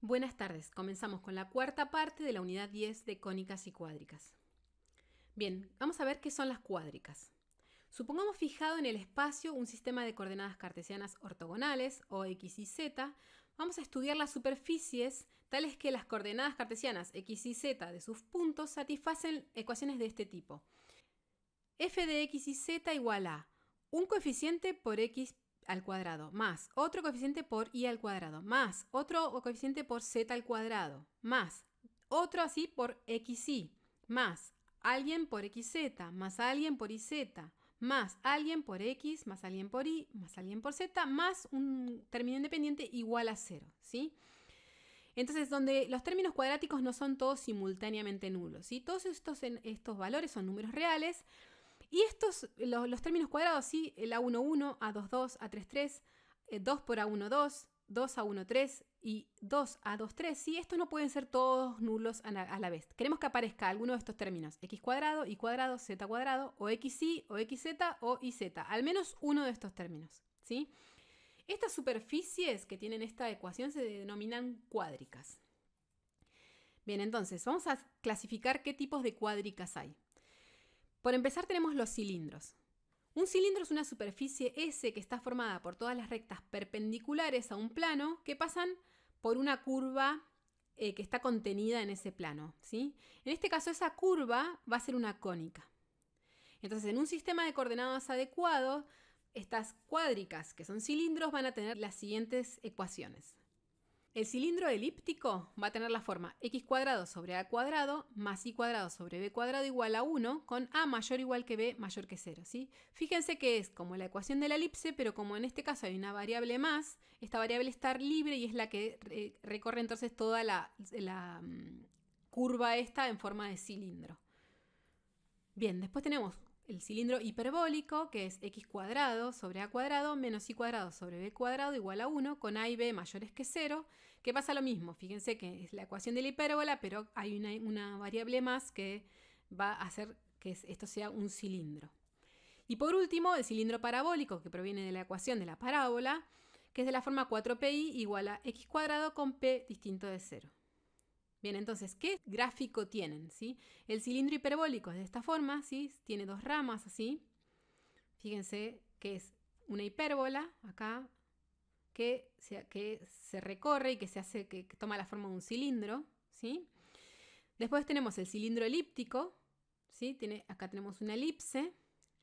Buenas tardes, comenzamos con la cuarta parte de la unidad 10 de cónicas y cuádricas. Bien, vamos a ver qué son las cuádricas. Supongamos fijado en el espacio un sistema de coordenadas cartesianas ortogonales, o x y z. Vamos a estudiar las superficies tales que las coordenadas cartesianas x y z de sus puntos satisfacen ecuaciones de este tipo. F de x y z igual a un coeficiente por x al cuadrado más otro coeficiente por y al cuadrado más otro coeficiente por z al cuadrado más otro así por xy más alguien por xz más alguien por iz más alguien por x más alguien por y más alguien por z más un término independiente igual a 0, ¿sí? Entonces, donde los términos cuadráticos no son todos simultáneamente nulos, ¿sí? Todos estos valores son números reales. Y los términos cuadrados, ¿sí? El A11, A22, A33, 2 por A12, 2A13 y 2A23, ¿sí? Estos no pueden ser todos nulos a la vez. Queremos que aparezca alguno de estos términos, x cuadrado, y cuadrado, z cuadrado, o xy, o xz, o iz. Al menos uno de estos términos, ¿sí? Estas superficies que tienen esta ecuación se denominan cuádricas. Bien, entonces, vamos a clasificar qué tipos de cuádricas hay. Por empezar tenemos los cilindros. Un cilindro es una superficie S que está formada por todas las rectas perpendiculares a un plano que pasan por una curva que está contenida en ese plano, ¿sí? En este caso esa curva va a ser una cónica. Entonces en un sistema de coordenadas adecuado, estas cuádricas que son cilindros van a tener las siguientes ecuaciones. El cilindro elíptico va a tener la forma x cuadrado sobre a cuadrado más y cuadrado sobre b cuadrado igual a 1 con a mayor o igual que b mayor que 0, ¿sí? Fíjense que es como la ecuación de la elipse, pero como en este caso hay una variable más, esta variable está libre y es la que recorre entonces toda la curva esta en forma de cilindro. Bien, después tenemos el cilindro hiperbólico, que es x cuadrado sobre a cuadrado menos y cuadrado sobre b cuadrado igual a 1, con a y b mayores que 0, que pasa lo mismo. Fíjense que es la ecuación de la hipérbola, pero hay una variable más que va a hacer que esto sea un cilindro. Y por último, el cilindro parabólico, que proviene de la ecuación de la parábola, que es de la forma 4pi igual a x cuadrado con p distinto de 0. Bien, entonces, ¿qué gráfico tienen? ¿Sí? El cilindro hiperbólico es de esta forma, ¿sí? Tiene dos ramas así. Fíjense que es una hipérbola acá que se recorre y que toma la forma de un cilindro, ¿sí? Después tenemos el cilindro elíptico, ¿sí? Acá tenemos una elipse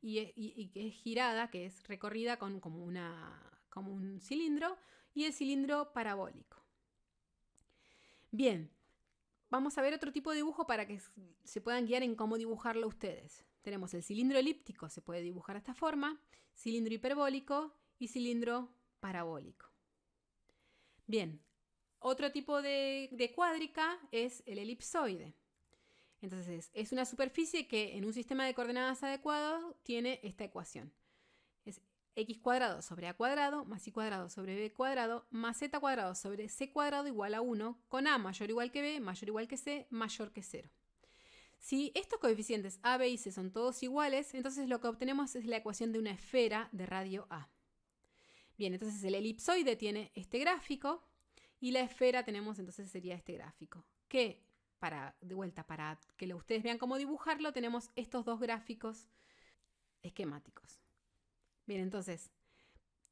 y que es girada, que es recorrida como un cilindro, y el cilindro parabólico. Bien. Vamos a ver otro tipo de dibujo para que se puedan guiar en cómo dibujarlo ustedes. Tenemos el cilindro elíptico, se puede dibujar de esta forma, cilindro hiperbólico y cilindro parabólico. Bien, otro tipo de cuádrica es el elipsoide. Entonces, es una superficie que en un sistema de coordenadas adecuado tiene esta ecuación. Es x cuadrado sobre a cuadrado más y cuadrado sobre b cuadrado más z cuadrado sobre c cuadrado igual a 1 con a mayor o igual que b mayor o igual que c mayor que 0. Si estos coeficientes a, b y c son todos iguales, entonces lo que obtenemos es la ecuación de una esfera de radio a. Bien, entonces el elipsoide tiene este gráfico y la esfera tenemos entonces sería este gráfico. Que para que ustedes vean cómo dibujarlo, tenemos estos dos gráficos esquemáticos. Bien, entonces,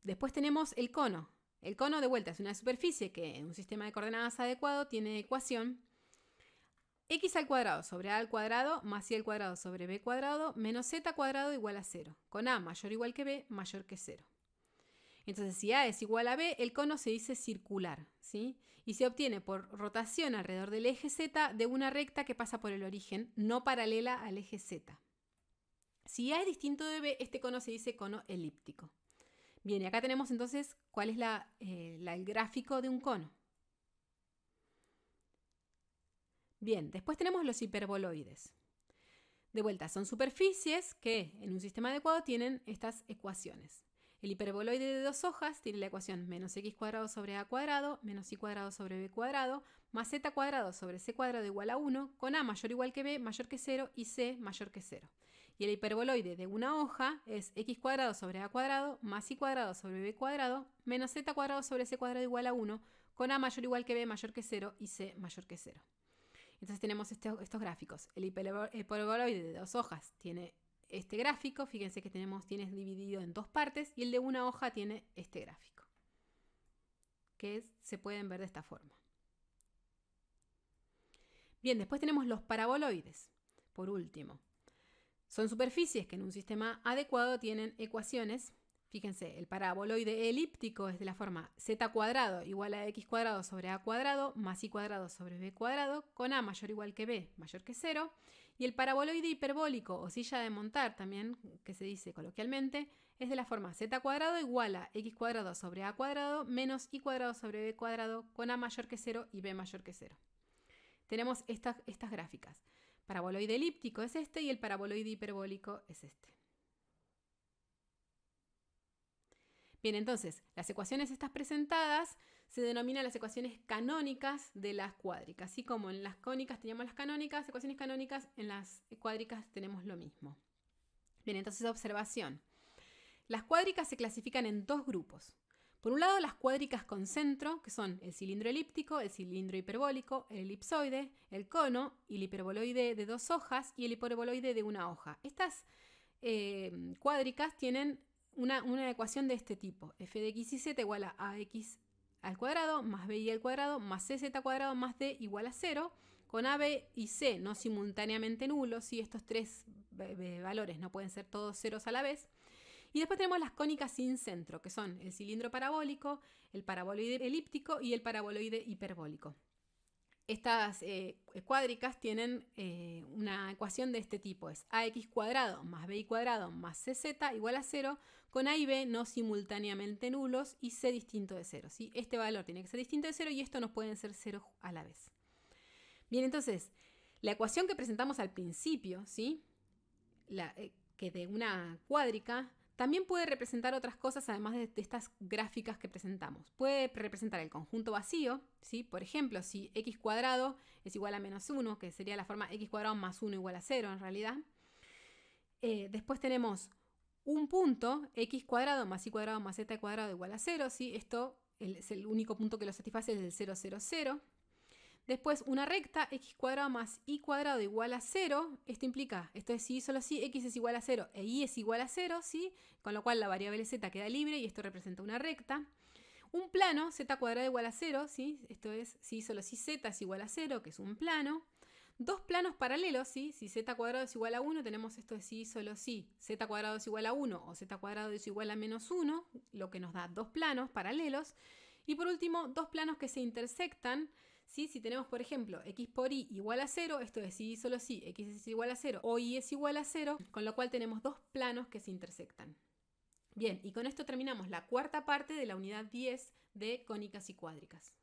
después tenemos el cono. El cono de vuelta es una superficie que en un sistema de coordenadas adecuado tiene ecuación x al cuadrado sobre a al cuadrado más y al cuadrado sobre b cuadrado menos z cuadrado igual a 0, con a mayor o igual que b mayor que 0. Entonces, si a es igual a b, el cono se dice circular, ¿sí? Y se obtiene por rotación alrededor del eje z de una recta que pasa por el origen, no paralela al eje z. Si a es distinto de b, este cono se dice cono elíptico. Bien, y acá tenemos entonces cuál es el gráfico de un cono. Bien, después tenemos los hiperboloides. De vuelta, son superficies que en un sistema adecuado tienen estas ecuaciones. El hiperboloide de dos hojas tiene la ecuación menos x cuadrado sobre a cuadrado menos y cuadrado sobre b cuadrado más z cuadrado sobre c cuadrado igual a 1 con a mayor o igual que b mayor que 0 y c mayor que 0. Y el hiperboloide de una hoja es x cuadrado sobre a cuadrado más y cuadrado sobre b cuadrado menos z cuadrado sobre c cuadrado igual a 1 con A mayor o igual que B mayor que 0 y C mayor que 0. Entonces tenemos estos gráficos. El hiperboloide de 2 hojas tiene este gráfico. Fíjense que tiene dividido en 2 partes y el de una hoja tiene este gráfico, que se pueden ver de esta forma. Bien, después tenemos los paraboloides. Por último, son superficies que en un sistema adecuado tienen ecuaciones. Fíjense, el paraboloide elíptico es de la forma z cuadrado igual a x cuadrado sobre a cuadrado más y cuadrado sobre b cuadrado, con a mayor o igual que b mayor que 0. Y el paraboloide hiperbólico o silla de montar, también que se dice coloquialmente, es de la forma z cuadrado igual a x cuadrado sobre a cuadrado menos y cuadrado sobre b cuadrado, con a mayor que 0 y b mayor que 0. Tenemos estas gráficas. Paraboloide elíptico es este y el paraboloide hiperbólico es este. Bien, entonces, las ecuaciones estas presentadas se denominan las ecuaciones canónicas de las cuádricas. Así como en las cónicas teníamos las canónicas, ecuaciones canónicas, en las cuádricas tenemos lo mismo. Bien, entonces observación. Las cuádricas se clasifican en 2 grupos. Por un lado, las cuádricas con centro, que son el cilindro elíptico, el cilindro hiperbólico, el elipsoide, el cono, y el hiperboloide de 2 hojas y el hiperboloide de 1 hoja. Estas cuádricas tienen una ecuación de este tipo. F de x y z igual a ax al cuadrado más by al cuadrado más cz cuadrado más d igual a 0, con a, b y c no simultáneamente nulos. ¿Sí? Estos 3 valores no pueden ser todos ceros a la vez. Y después tenemos las cónicas sin centro, que son el cilindro parabólico, el paraboloide elíptico y el paraboloide hiperbólico. Estas cuádricas tienen una ecuación de este tipo. Es ax cuadrado más by cuadrado más cz igual a 0, con a y b no simultáneamente nulos y c distinto de 0. ¿Sí? Este valor tiene que ser distinto de 0 y estos no pueden ser 0 a la vez. Bien, entonces, la ecuación que presentamos al principio, ¿sí? Que de una cuádrica, también puede representar otras cosas además de estas gráficas que presentamos. Puede representar el conjunto vacío, ¿sí? Por ejemplo, si x cuadrado es igual a menos 1, que sería la forma x cuadrado más 1 igual a 0 en realidad. Después tenemos un punto, x cuadrado más y cuadrado más z cuadrado igual a 0, ¿sí? Esto es el único punto que lo satisface, es el 0, 0, 0. Después una recta, x cuadrado más y cuadrado igual a 0. Esto implica, esto es sí, solo si x es igual a 0 e y es igual a 0, ¿sí? Con lo cual la variable z queda libre y esto representa una recta. Un plano, z cuadrado igual a 0, ¿sí? Esto es sí, solo si z es igual a 0, que es un plano. 2 planos paralelos, ¿sí? Si z cuadrado es igual a 1, tenemos esto de sí, solo si z cuadrado es igual a 1 o z cuadrado es igual a menos 1, lo que nos da 2 planos paralelos. Y por último, 2 planos que se intersectan. ¿Sí? Si tenemos, por ejemplo, x por y igual a 0, esto es si solo si x es igual a 0 o y es igual a 0, con lo cual tenemos 2 planos que se intersectan. Bien, y con esto terminamos la cuarta parte de la unidad 10 de cónicas y cuádricas.